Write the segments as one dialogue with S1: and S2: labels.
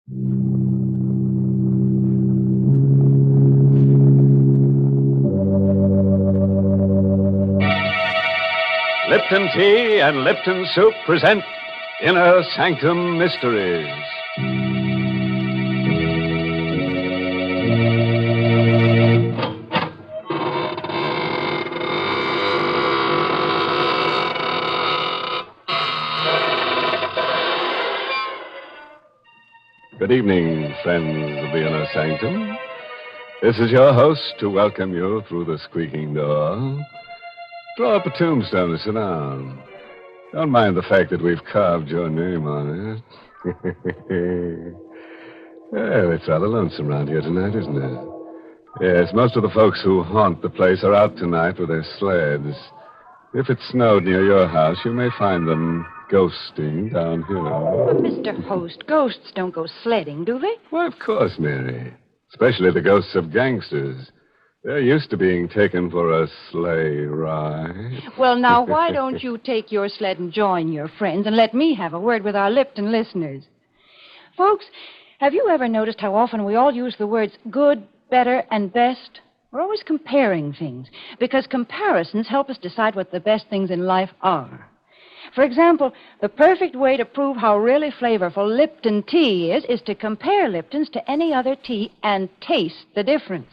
S1: Lipton Tea and Lipton Soup present Inner Sanctum Mysteries. Good evening, friends of the Inner Sanctum. This is your host to welcome you through the squeaking door. Draw up a tombstone to sit down. Don't mind the fact that we've carved your name on it. Well, it's rather lonesome around here tonight, isn't it? Yes, most of the folks who haunt the place are out tonight with their sleds. If it snowed near your house, you may find them ghosting down here.
S2: But, Mr. Host, ghosts don't go sledding, do they?
S1: Why, of course, Mary. Especially the ghosts of gangsters. They're used to being taken for a sleigh ride.
S2: Well, now, why don't you take your sled and join your friends and let me have a word with our Lipton listeners? Folks, have you ever noticed how often we all use the words good, better, and best? We're always comparing things, because comparisons help us decide what the best things in life are. For example, the perfect way to prove how really flavorful Lipton tea is to compare Lipton's to any other tea and taste the difference.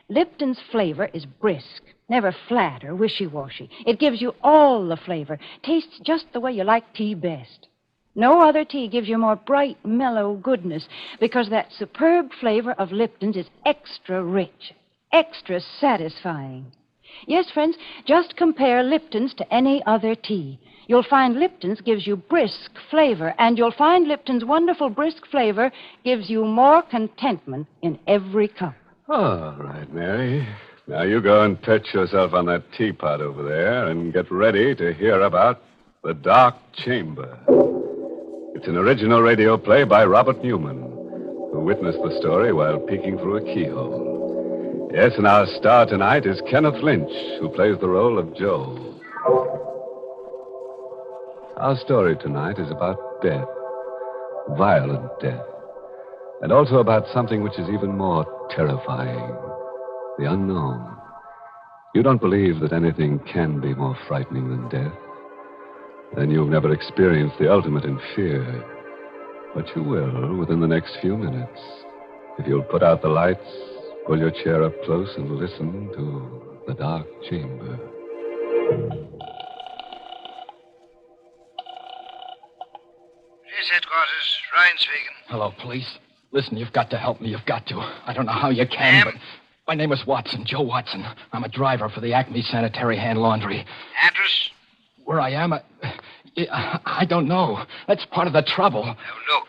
S2: Lipton's flavor is brisk, never flat or wishy-washy. It gives you all the flavor, tastes just the way you like tea best. No other tea gives you more bright, mellow goodness, because that superb flavor of Lipton's is extra rich, extra satisfying. Yes, friends, just compare Lipton's to any other tea. You'll find Lipton's gives you brisk flavor, and you'll find Lipton's wonderful brisk flavor gives you more contentment in every cup.
S1: All right, Mary. Now you go and perch yourself on that teapot over there and get ready to hear about The Dark Chamber. It's an original radio play by Robert Newman, who witnessed the story while peeking through a keyhole. Yes, and our star tonight is Kenneth Lynch, who plays the role of Joe. Our story tonight is about death, violent death, and also about something which is even more terrifying, the unknown. You don't believe that anything can be more frightening than death? Then you've never experienced the ultimate in fear. But you will within the next few minutes. If you'll put out the lights, pull your chair up close, and listen to The Dark Chamber.
S3: Police headquarters, Ryan speaking.
S4: Hello, police. Listen, you've got to help me. You've got to. I don't know how you can, but my name is Watson, Joe Watson. I'm a driver for the Acme Sanitary Hand Laundry.
S3: Address?
S4: Where I am, I don't know. That's part of the trouble.
S3: Now, look.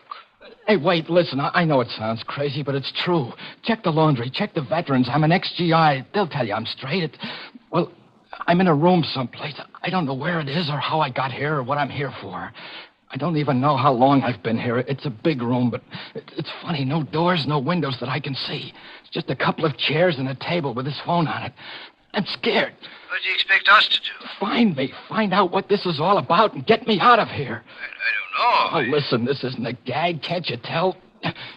S4: Hey, wait, listen. I know it sounds crazy, but it's true. Check the laundry. Check the veterans. I'm an ex-GI. They'll tell you I'm straight. Well, I'm in a room someplace. I don't know where it is or how I got here or what I'm here for. I don't even know how long I've been here. It's a big room, but it's funny. No doors, no windows that I can see. It's just a couple of chairs and a table with this phone on it. I'm scared.
S3: What do you expect us to do?
S4: Find me. Find out what this is all about and get me out of here.
S3: I don't know.
S4: Oh, listen, this isn't a gag. Can't you tell?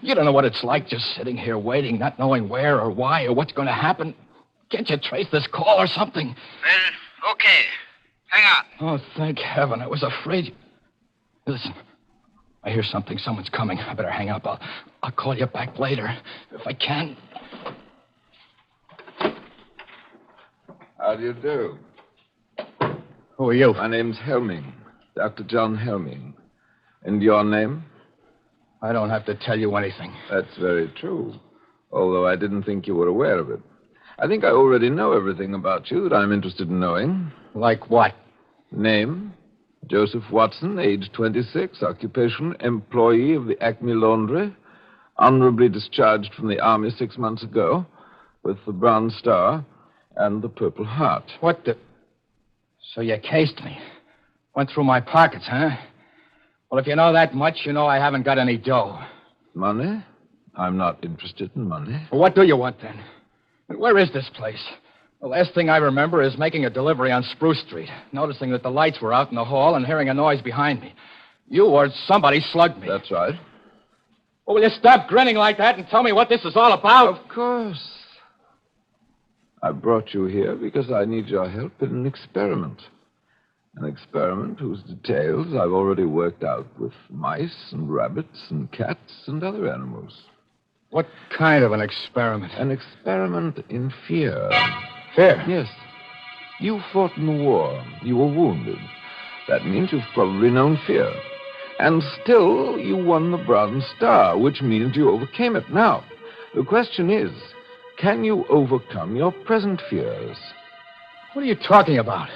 S4: You don't know what it's like just sitting here waiting, not knowing where or why or what's going to happen. Can't you trace this call or something?
S3: Well, okay. Hang on.
S4: Oh, thank heaven. I was afraid. Listen, I hear something. Someone's coming. I better hang up. I'll call you back later, if I can.
S5: How do you do?
S4: Who are you?
S5: My name's Helming, Dr. John Helming. And your name?
S4: I don't have to tell you anything.
S5: That's very true, although I didn't think you were aware of it. I think I already know everything about you that I'm interested in knowing.
S4: Like what?
S5: Name? Joseph Watson, age 26, occupation, employee of the Acme Laundry, honorably discharged from the Army 6 months ago, with the Bronze Star and the Purple Heart.
S4: What the... So you cased me. Went through my pockets, huh? Well, if you know that much, you know I haven't got any dough.
S5: Money? I'm not interested in money.
S4: Well, what do you want, then? Where is this place? The last thing I remember is making a delivery on Spruce Street, noticing that the lights were out in the hall and hearing a noise behind me. You or somebody slugged me.
S5: That's right.
S4: Well, will you stop grinning like that and tell me what this is all about?
S5: Of course. I brought you here because I need your help in an experiment. An experiment whose details I've already worked out with mice and rabbits and cats and other animals.
S4: What kind of an experiment?
S5: An experiment in fear.
S4: Fear?
S5: Yes. You fought in the war. You were wounded. That means you've probably known fear. And still, you won the Bronze Star, which means you overcame it. Now, the question is, can you overcome your present fears?
S4: What are you talking about?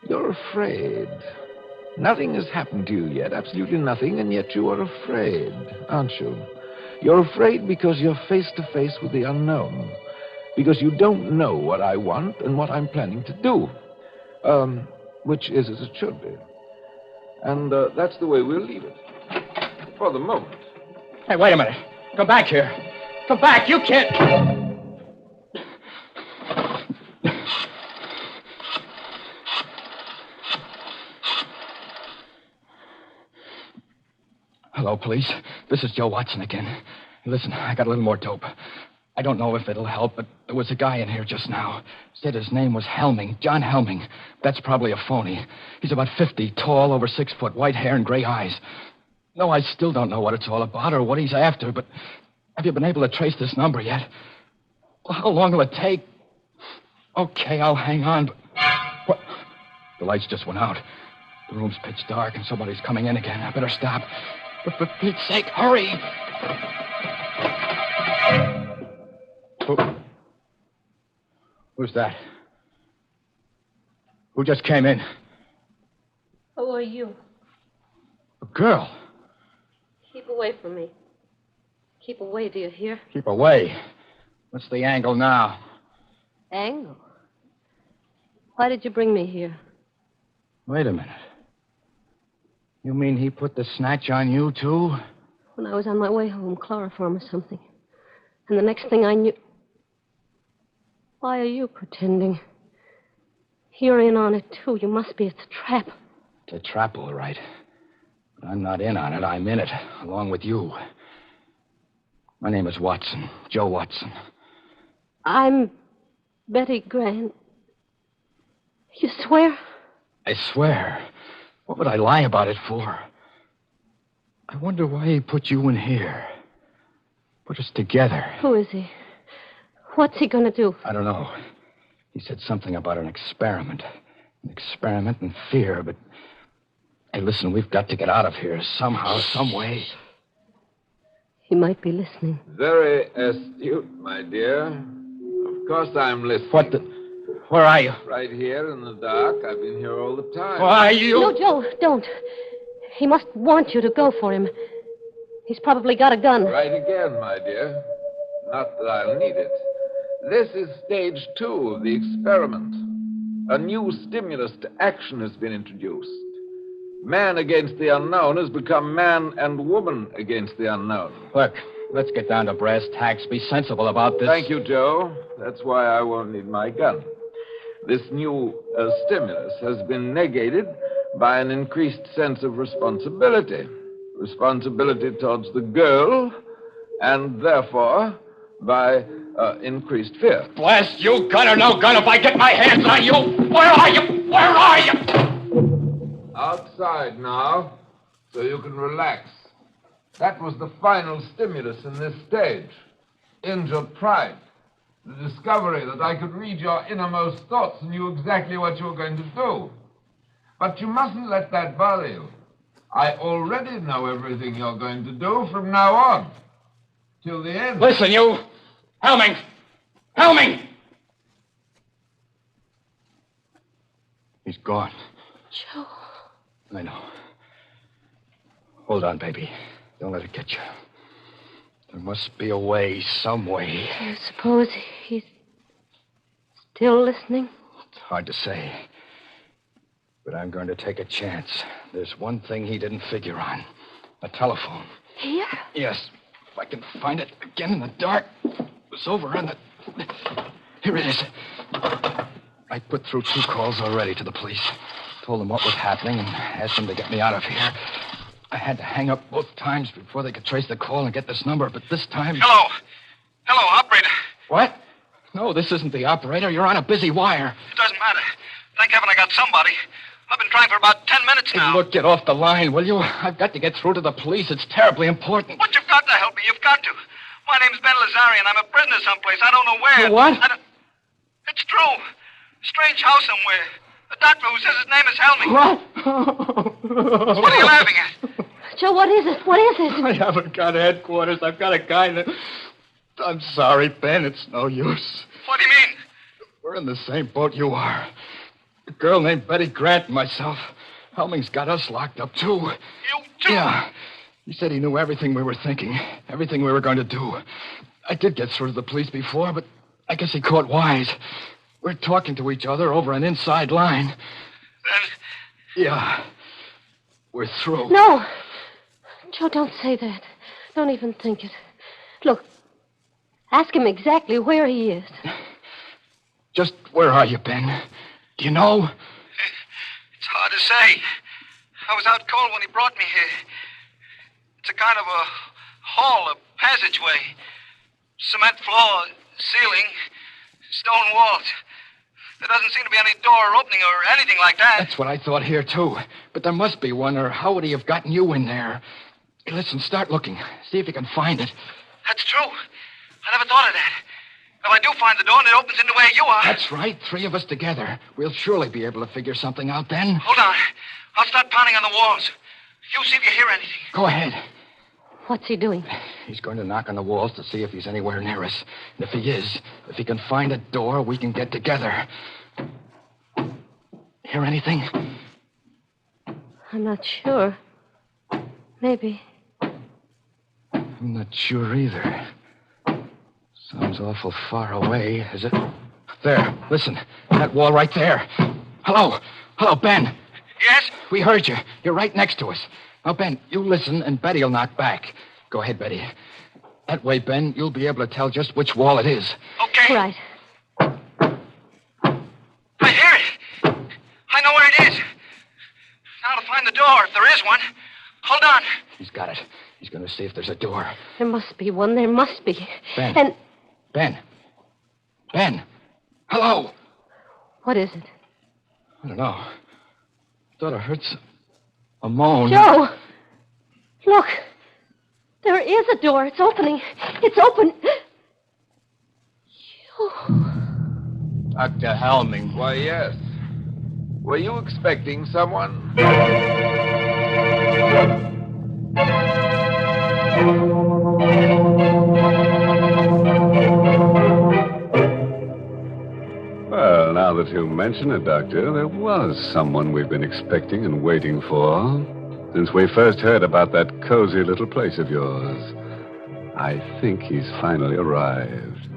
S5: You're afraid. Nothing has happened to you yet, absolutely nothing, and yet you are afraid, aren't you? You're afraid because you're face to face with the unknown. Because you don't know what I want and what I'm planning to do. Which is as it should be. And that's the way we'll leave it. For the moment.
S4: Hey, wait a minute. Come back here. Come back. You can't... Hello, police. This is Joe Watson again. Listen, I got a little more dope. I don't know if it'll help, but there was a guy in here just now. Said his name was Helming, John Helming. That's probably a phony. He's about 50, tall, over 6 foot, white hair and gray eyes. No, I still don't know what it's all about or what he's after, but have you been able to trace this number yet? Well, how long will it take? Okay, I'll hang on, but... What? The lights just went out. The room's pitch dark and somebody's coming in again. I better stop. But for Pete's sake, hurry! Who's that? Who just came in?
S6: Who are you?
S4: A girl.
S6: Keep away from me. Keep away, do you hear?
S4: Keep away. What's the angle now?
S6: Angle? Why did you bring me here?
S4: Wait a minute. You mean he put the snatch on you, too?
S6: When I was on my way home, chloroform or something. And the next thing I knew... Why are you pretending? You're in on it, too. You must be. It's a trap.
S4: It's a trap, all right. But I'm not in on it. I'm in it, along with you. My name is Watson. Joe Watson.
S6: I'm Betty Grant. You swear?
S4: I swear. What would I lie about it for? I wonder why he put you in here. Put us together.
S6: Who is he? What's he going to do?
S4: I don't know. He said something about an experiment. An experiment in fear, but... Hey, listen, we've got to get out of here somehow, some way.
S6: He might be listening.
S5: Very astute, my dear. Of course I'm listening.
S4: What the... Where are you?
S5: Right here in the dark. I've been here all the time.
S4: Why are you...
S6: No, Joe, don't. He must want you to go for him. He's probably got a gun.
S5: Right again, my dear. Not that I'll need it. This is stage 2 of the experiment. A new stimulus to action has been introduced. Man against the unknown has become man and woman against the unknown.
S4: Look, let's get down to brass tacks. Be sensible about this.
S5: Thank you, Joe. That's why I won't need my gun. This new stimulus has been negated by an increased sense of responsibility. Responsibility towards the girl, and therefore by increased fear.
S4: Blast you, gun or no gun, if I get my hands on you! Where are you? Where are you?
S5: Outside now, so you can relax. That was the final stimulus in this stage. Injured pride. The discovery that I could read your innermost thoughts and knew exactly what you were going to do. But you mustn't let that bother you. I already know everything you're going to do from now on. Till the end.
S4: Listen, you! Helming! Helming! He's gone.
S6: Joe.
S4: I know. Hold on, baby. Don't let it get you. There must be a way, some way.
S6: You suppose he's still listening?
S4: It's hard to say. But I'm going to take a chance. There's one thing he didn't figure on. A telephone.
S6: Here?
S4: Yes. If I can find it again in the dark. It was over on the... Here it is. I put through 2 calls already to the police. Told them what was happening and asked them to get me out of here. I had to hang up both times before they could trace the call and get this number, but this time...
S3: Hello. Hello, operator.
S4: What? No, this isn't the operator. You're on a busy wire.
S3: It doesn't matter. Thank heaven I got somebody. I've been trying for about 10 minutes now.
S4: Hey, look, get off the line, will you? I've got to get through to the police. It's terribly important.
S3: But you've got to help me. You've got to. My name's Ben Lazarian. I'm a prisoner someplace. I don't know where.
S4: You what?
S3: It's true. Strange house somewhere. A doctor who says his name is Helming.
S4: What?
S3: What are you laughing at?
S6: Joe, what is it? What is it?
S4: I haven't got headquarters. I've got a guy that... I'm sorry, Ben. It's no use.
S3: What do you mean?
S4: We're in the same boat you are. A girl named Betty Grant and myself. Helming's got us locked up, too.
S3: You too?
S4: Yeah. He said he knew everything we were thinking, everything we were going to do. I did get through to the police before, but I guess he caught wise. We're talking to each other over an inside line.
S3: Then...
S4: Yeah. We're through.
S6: No. Joe, don't say that. Don't even think it. Look, ask him exactly where he is.
S4: Just where are you, Ben? Do you know?
S3: It's hard to say. I was out cold when he brought me here. It's a kind of a hall, a passageway. Cement floor, ceiling, stone walls. There doesn't seem to be any door or opening or anything like that.
S4: That's what I thought here, too. But there must be one, or how would he have gotten you in there? Hey, listen, start looking. See if you can find it.
S3: That's true. I never thought of that. If I do find the door and it opens into where you are...
S4: That's right. 3 of us together. We'll surely be able to figure something out then.
S3: Hold on. I'll start pounding on the walls. You see if you hear anything.
S4: Go ahead.
S6: What's he doing?
S4: He's going to knock on the walls to see if he's anywhere near us. And if he is, if he can find a door, we can get together. Hear anything?
S6: I'm not sure. Maybe.
S4: I'm not sure either. Sounds awful far away, is it? There, listen. That wall right there. Hello. Hello, Ben.
S3: Yes?
S4: We heard you. You're right next to us. Now, Ben, you listen, and Betty will knock back. Go ahead, Betty. That way, Ben, you'll be able to tell just which wall it is.
S3: Okay.
S6: Right.
S3: I hear it. I know where it is. Now to find the door, if there is one. Hold on.
S4: He's got it. He's going to see if there's a door.
S6: There must be one. There must be.
S4: Ben.
S6: And
S4: Ben. Ben. Hello.
S6: what is it?
S4: I don't know. Thought I heard a moan.
S6: Joe! Look. There is a door. It's opening. It's open. Joe.
S4: Dr. Helming.
S5: Why, yes. Were you expecting someone?
S1: Well, now that you mention it, Doctor, there was someone we've been expecting and waiting for since we first heard about that cozy little place of yours. I think he's finally arrived.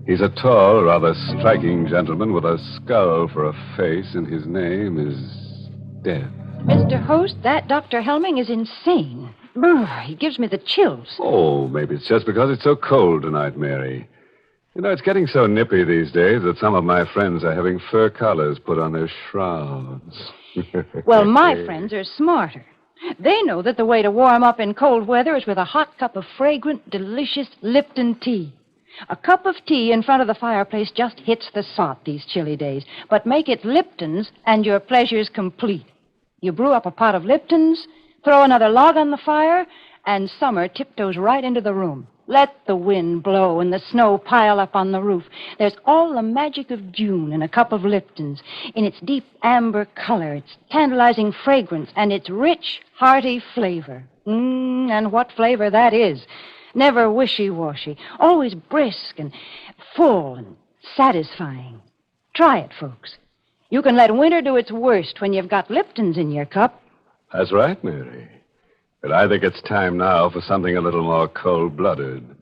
S1: He's a tall, rather striking gentleman with a skull for a face, and his name is Death.
S2: Mr. Host, that Dr. Helming is insane. Brr, he gives me the chills.
S1: Oh, maybe it's just because it's so cold tonight, Mary. You know, it's getting so nippy these days that some of my friends are having fur collars put on their shrouds.
S2: Well, my friends are smarter. They know that the way to warm up in cold weather is with a hot cup of fragrant, delicious Lipton tea. A cup of tea in front of the fireplace just hits the spot these chilly days. But make it Lipton's and your pleasure's complete. You brew up a pot of Lipton's, throw another log on the fire, and summer tiptoes right into the room. Let the wind blow and the snow pile up on the roof. There's all the magic of June in a cup of Lipton's, in its deep amber color, its tantalizing fragrance, and its rich, hearty flavor. And what flavor that is. Never wishy-washy, always brisk and full and satisfying. Try it, folks. You can let winter do its worst when you've got Lipton's in your cup.
S1: That's right, Mary. But I think it's time now for something a little more cold-blooded,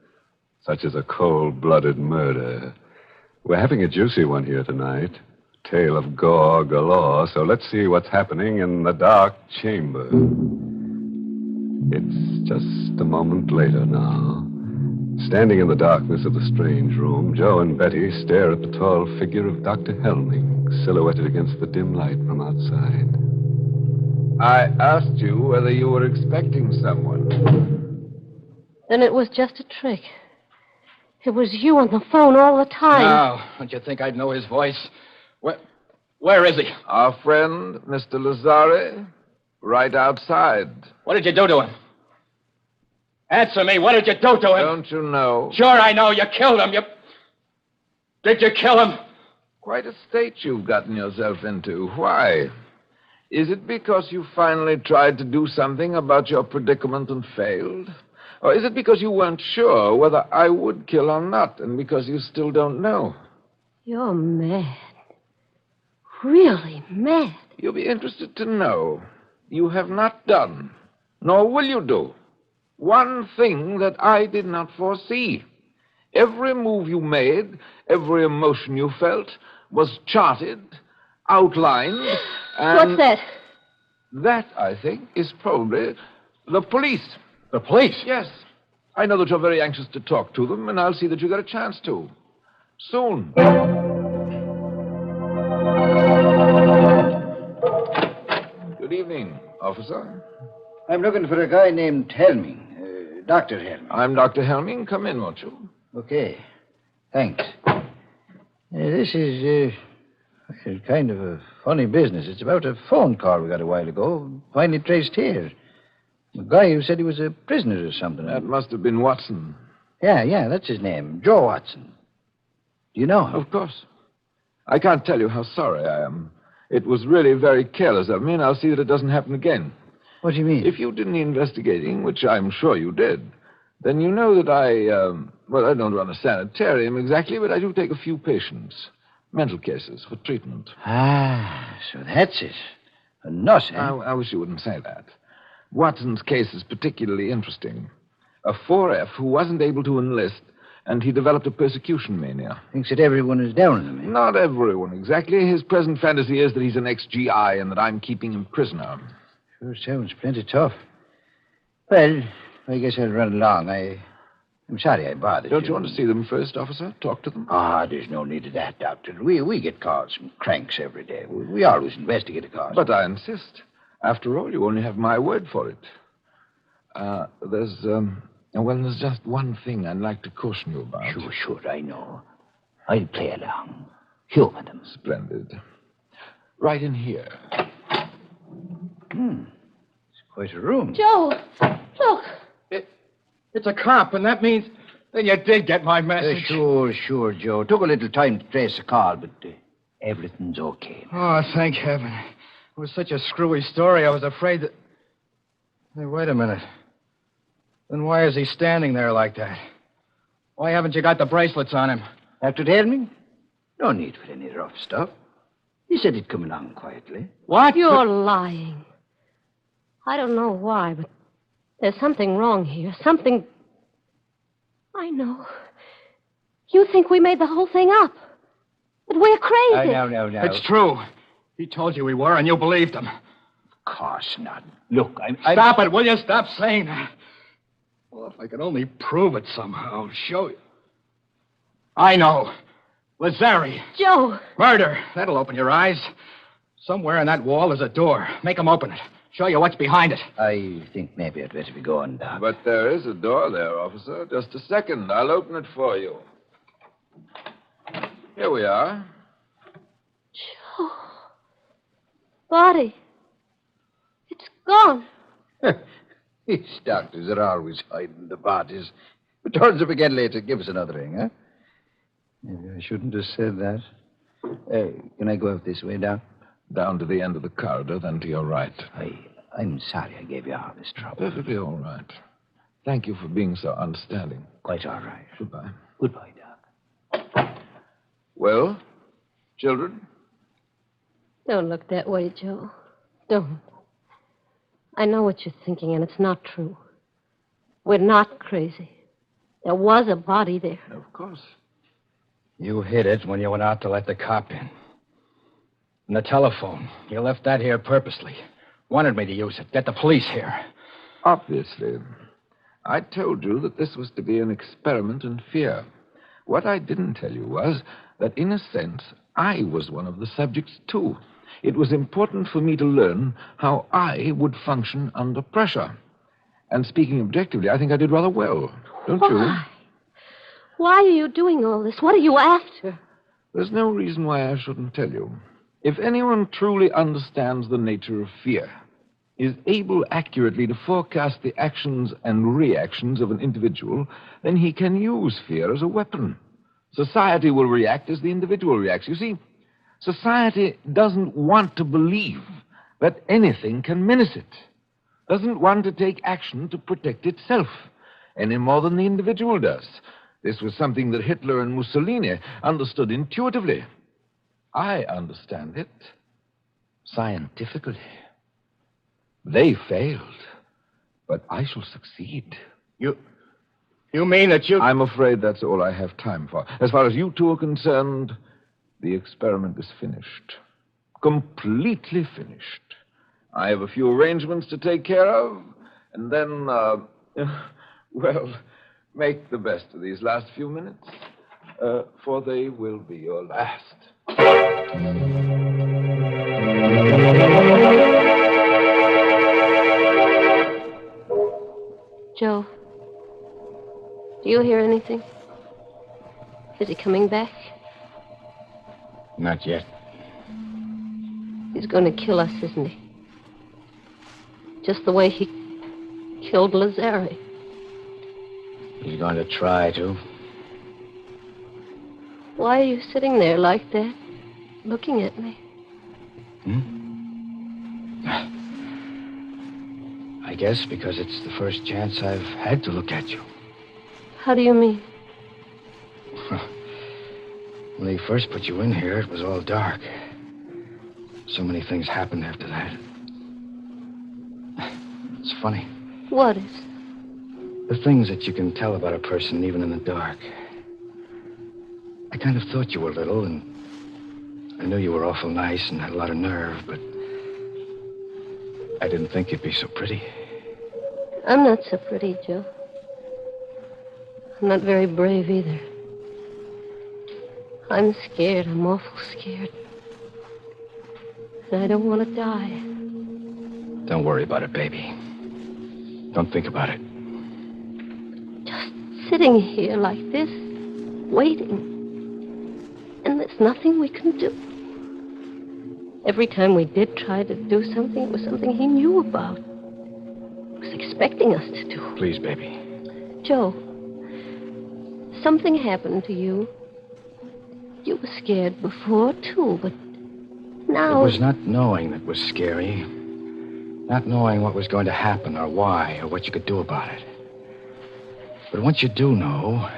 S1: such as a cold-blooded murder. We're having a juicy one here tonight. Tale of gore galore, so let's see what's happening in the dark chamber. It's just a moment later now. Standing in the darkness of the strange room, Joe and Betty stare at the tall figure of Dr. Helming, silhouetted against the dim light from outside.
S5: I asked you whether you were expecting someone.
S6: Then it was just a trick. It was you on the phone all the time.
S4: Now, don't you think I'd know his voice? Where is he?
S5: Our friend, Mr. Lazare, right outside.
S4: What did you do to him? Answer me. What did you do to him?
S5: Don't you know?
S4: Sure, I know. You killed him. Did you kill him?
S5: Quite a state you've gotten yourself into. Why? Is it because you finally tried to do something about your predicament and failed? Or is it because you weren't sure whether I would kill or not, and because you still don't know?
S6: You're mad. Really mad.
S5: You'll be interested to know you have not done, nor will you do, one thing that I did not foresee. Every move you made, every emotion you felt, was charted, outlined, and...
S6: What's that?
S5: That, I think, is probably the police.
S4: The police?
S5: Yes. I know that you're very anxious to talk to them, and I'll see that you get a chance to. Soon. Good evening, officer.
S7: I'm looking for a guy named Helming. Dr. Helming.
S5: I'm Dr. Helming. Come in, won't you?
S7: Okay. Thanks. This is kind of a funny business. It's about a phone call we got a while ago, finally traced here. A guy who said he was a prisoner or something.
S5: That must have been Watson.
S7: Yeah, that's his name. Joe Watson. Do you know him?
S5: Of course. I can't tell you how sorry I am. It was really very careless of me, and I'll see that it doesn't happen again.
S7: What do you mean?
S5: If you did any investigating, which I'm sure you did, then you know that I don't run a sanitarium exactly, but I do take a few patients. Mental cases for treatment.
S7: Ah, so that's it. A nut, eh?
S5: I wish you wouldn't say that. Watson's case is particularly interesting. A 4F who wasn't able to enlist, and he developed a persecution mania.
S7: Thinks that everyone is down on him, eh?
S5: Not everyone, exactly. His present fantasy is that he's an ex-GI and that I'm keeping him prisoner.
S7: Sure sounds plenty tough. Well, I guess I'll run along. I'm sorry I bothered you.
S5: Don't you want to see them first, officer? Talk to them?
S7: There's no need of that, Doctor. We get calls from cranks every day. We always investigate a cause.
S5: But I insist. After all, you only have my word for it. There's just one thing I'd like to caution you about.
S7: Sure, I know. I'll play along. Humor them.
S5: Splendid. Right in here.
S7: It's quite a room.
S6: Joe, look.
S4: It's a cop, and that means... Then you did get my message.
S7: Sure, Joe. Took a little time to trace the call, but everything's okay.
S4: Oh, thank heaven. It was such a screwy story, I was afraid that... Hey, wait a minute. Then why is he standing there like that? Why haven't you got the bracelets on him?
S7: Dr. Helming? No need for any rough stuff. He said he'd come along quietly.
S4: What?
S6: You're lying. I don't know why, but there's something wrong here. Something... I know. You think we made the whole thing up. That we're crazy.
S7: No.
S4: It's true. He told you we were, and you believed him.
S7: Of course not. Look, I'm...
S4: Stop it, will you? Stop saying that. Well, if I could only prove it somehow, show you. I know. Lazari.
S6: Joe.
S4: Murder. That'll open your eyes. Somewhere in that wall is a door. Make him open it. Show you what's behind it.
S7: I think maybe I'd better be going, Doc.
S5: But there is a door there, officer. Just a second. I'll open it for you. Here we are.
S6: Joe. Body. It's gone.
S7: These doctors are always hiding the bodies. It turns up again later. Give us another ring, huh? Maybe I shouldn't have said that. Can I go out this way, Doc?
S5: Down to the end of the corridor, then to your right.
S7: I'm sorry I gave you all this trouble.
S5: Perfectly all right. Thank you for being so understanding.
S7: Quite all right.
S5: Goodbye.
S7: Goodbye, Doc.
S5: Well, children?
S6: Don't look that way, Joe. Don't. I know what you're thinking, and it's not true. We're not crazy. There was a body there.
S5: Of course.
S4: You hid it when you went out to let the cop in. And the telephone. You left that here purposely. Wanted me to use it. Get the police here.
S5: Obviously. I told you that this was to be an experiment in fear. What I didn't tell you was that, in a sense, I was one of the subjects, too. It was important for me to learn how I would function under pressure. And speaking objectively, I think I did rather well. Don't you?
S6: Why? Why are you doing all this? What are you after?
S5: There's no reason why I shouldn't tell you. If anyone truly understands the nature of fear, is able accurately to forecast the actions and reactions of an individual, then he can use fear as a weapon. Society will react as the individual reacts. You see, society doesn't want to believe that anything can menace it. Doesn't want to take action to protect itself any more than the individual does. This was something that Hitler and Mussolini understood intuitively. I understand it scientifically. They failed, but I shall succeed.
S7: You mean that you...
S5: I'm afraid that's all I have time for. As far as you two are concerned, the experiment is finished. Completely finished. I have a few arrangements to take care of, and then, well, make the best of these last few minutes, for they will be your last.
S6: Joe, do you hear anything? Is he coming back?
S7: Not yet.
S6: He's going to kill us, isn't he? Just the way he killed Lazare.
S7: He's going to try to.
S6: Why are you sitting there like that, looking at me?
S7: I guess because it's the first chance I've had to look at you.
S6: How do you mean?
S7: When they first put you in here, it was all dark. So many things happened after that. It's funny.
S6: What is?
S7: The things that you can tell about a person even in the dark. I kind of thought you were little, and I knew you were awful nice and had a lot of nerve, but I didn't think you'd be so pretty.
S6: I'm not so pretty, Joe. I'm not very brave either. I'm scared. I'm awful scared. And I don't want to die.
S7: Don't worry about it, baby. Don't think about it.
S6: Just sitting here like this, waiting. And there's nothing we can do. Every time we did try to do something, it was something he knew about. Was expecting us to do.
S7: Please, baby.
S6: Joe, something happened to you. You were scared before, too, but now...
S7: It was not knowing that was scary. Not knowing what was going to happen or why or what you could do about it. But once you do know,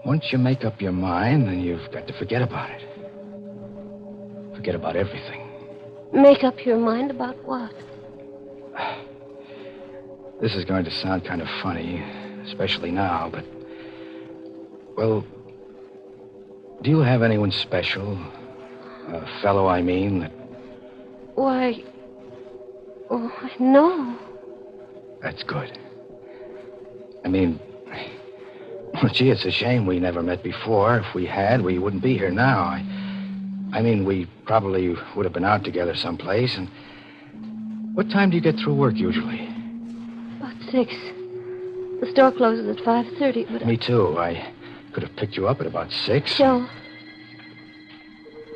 S7: once you make up your mind, then you've got to forget about it. Forget about everything.
S6: Make up your mind about what?
S7: This is going to sound kind of funny, especially now, but... Well, do you have anyone special? A fellow, I mean, that...
S6: Why... Oh, no.
S7: That's good. I mean... Well, gee, it's a shame we never met before. If we had, we wouldn't be here now. I mean, we probably would have been out together someplace, and... What time do you get through work, usually?
S6: About 6. The store closes at 5:30, but...
S7: Me too. I could have picked you up at about 6.
S6: Joe,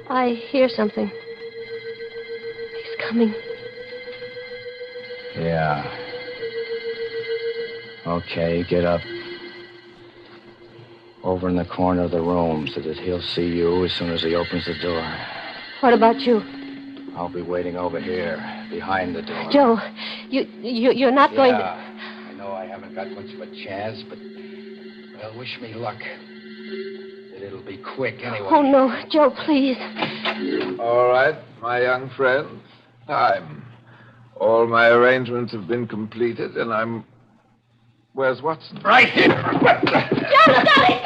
S6: I hear something. He's coming.
S7: Yeah. Okay, get up. Over in the corner of the room so that he'll see you as soon as he opens the door.
S6: What about you?
S7: I'll be waiting over here, behind the door.
S6: Joe, you're not going to...
S7: I know I haven't got much of a chance, but... Well, wish me luck. That it'll be quick anyway.
S6: Oh, no. Joe, please.
S5: All right, my young friend. Time. All my arrangements have been completed, and I'm... Where's Watson?
S7: Right here.
S6: Joe, Scully!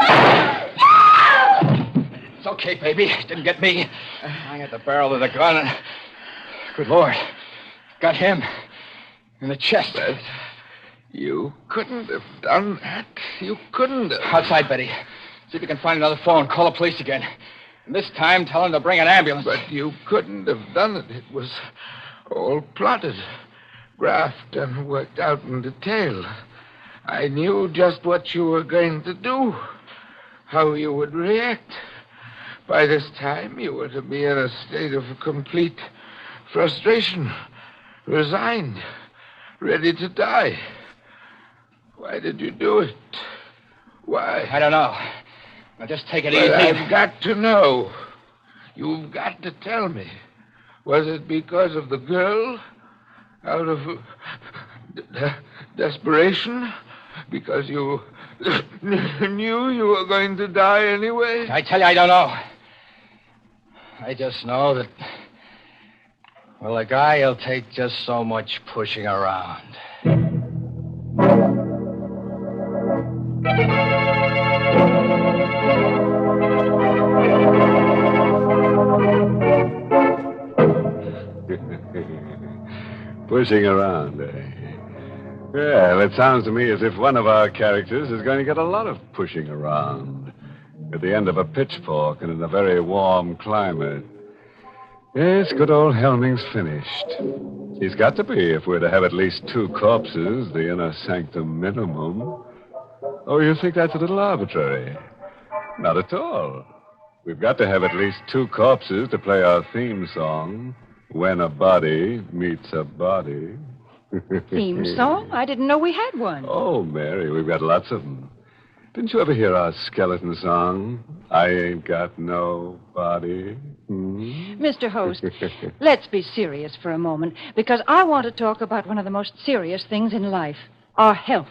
S7: It's okay, baby. Didn't get me. I had the barrel of the gun and... Good Lord. Got him. In the chest.
S5: But you couldn't have done that. You couldn't have.
S7: Outside, Betty. See if you can find another phone. Call the police again.
S4: And this time, tell him to bring an ambulance.
S5: But you couldn't have done it. It was all plotted, graphed, and worked out in detail. I knew just what you were going to do, how you would react. By this time, you were to be in a state of complete frustration, resigned, ready to die. Why did you do it? Why?
S4: I don't know. Now, just take it
S5: But
S4: easy.
S5: I've got to know. You've got to tell me. Was it because of the girl? Out of desperation? Because you knew you were going to die anyway?
S4: I tell you, I don't know. I just know that, well, a guy will take just so much pushing around.
S1: Pushing around, eh? Well, it sounds to me as if one of our characters is going to get a lot of pushing around at the end of a pitchfork and in a very warm climate. Yes, good old Helming's finished. He's got to be if we're to have at least 2 corpses, the inner sanctum minimum. Oh, you think that's a little arbitrary? Not at all. We've got to have at least 2 corpses to play our theme song, When a Body Meets a Body.
S2: Theme song? I didn't know we had one.
S1: Oh, Mary, we've got lots of them. Didn't you ever hear our skeleton song? I ain't got no body.
S2: Mr. Host, let's be serious for a moment, because I want to talk about one of the most serious things in life, our health.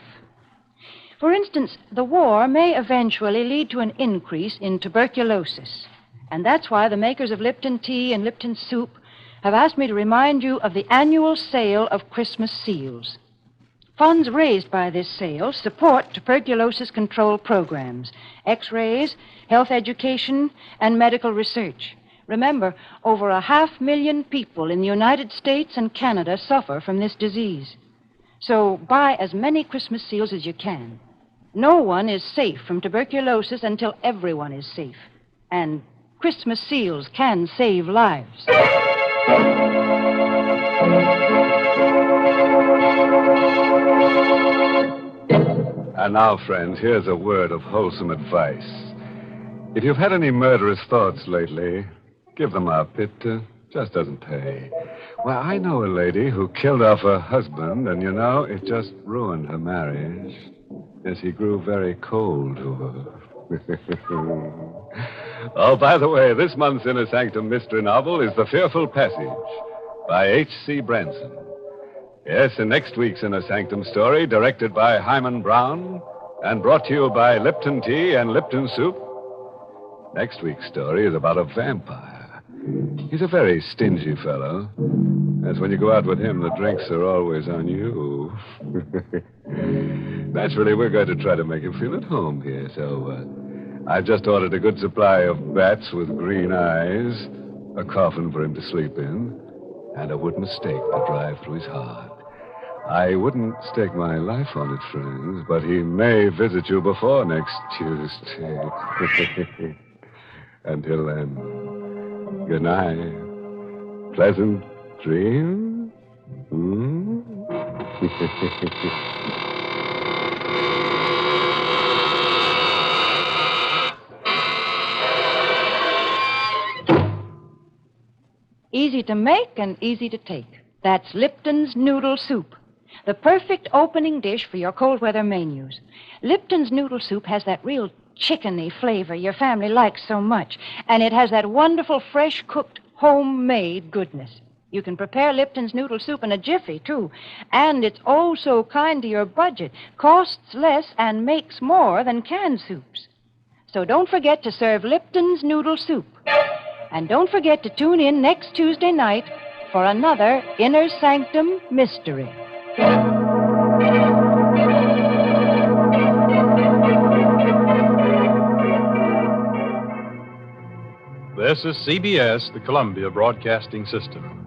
S2: For instance, the war may eventually lead to an increase in tuberculosis. And that's why the makers of Lipton tea and Lipton soup have asked me to remind you of the annual sale of Christmas seals. Funds raised by this sale support tuberculosis control programs, X-rays, health education, and medical research. Remember, over 500,000 people in the United States and Canada suffer from this disease. So buy as many Christmas seals as you can. No one is safe from tuberculosis until everyone is safe. And Christmas seals can save lives.
S1: And now, friends, here's a word of wholesome advice. If you've had any murderous thoughts lately, give them up. It just doesn't pay. Well, I know a lady who killed off her husband, and, you know, it just ruined her marriage. Yes, he grew very cold to her. Oh, by the way, this month's Inner Sanctum mystery novel is The Fearful Passage by H.C. Branson. Yes, and next week's Inner Sanctum story, directed by Hyman Brown and brought to you by Lipton Tea and Lipton Soup. Next week's story is about a vampire. He's a very stingy fellow. That's when you go out with him, the drinks are always on you. Naturally, we're going to try to make him feel at home here, so I've just ordered a good supply of bats with green eyes, a coffin for him to sleep in, and a wooden stake to drive through his heart. I wouldn't stake my life on it, friends, but he may visit you before next Tuesday. Until then, good night. Pleasant dreams.
S2: Easy to make and easy to take. That's Lipton's Noodle Soup, the perfect opening dish for your cold weather menus. Lipton's Noodle Soup has that real chickeny flavor your family likes so much, and it has that wonderful fresh cooked homemade goodness. You can prepare Lipton's Noodle Soup in a jiffy, too, and it's oh so kind to your budget, costs less and makes more than canned soups. So don't forget to serve Lipton's Noodle Soup. And don't forget to tune in next Tuesday night for another Inner Sanctum Mystery.
S8: This is CBS, the Columbia Broadcasting System.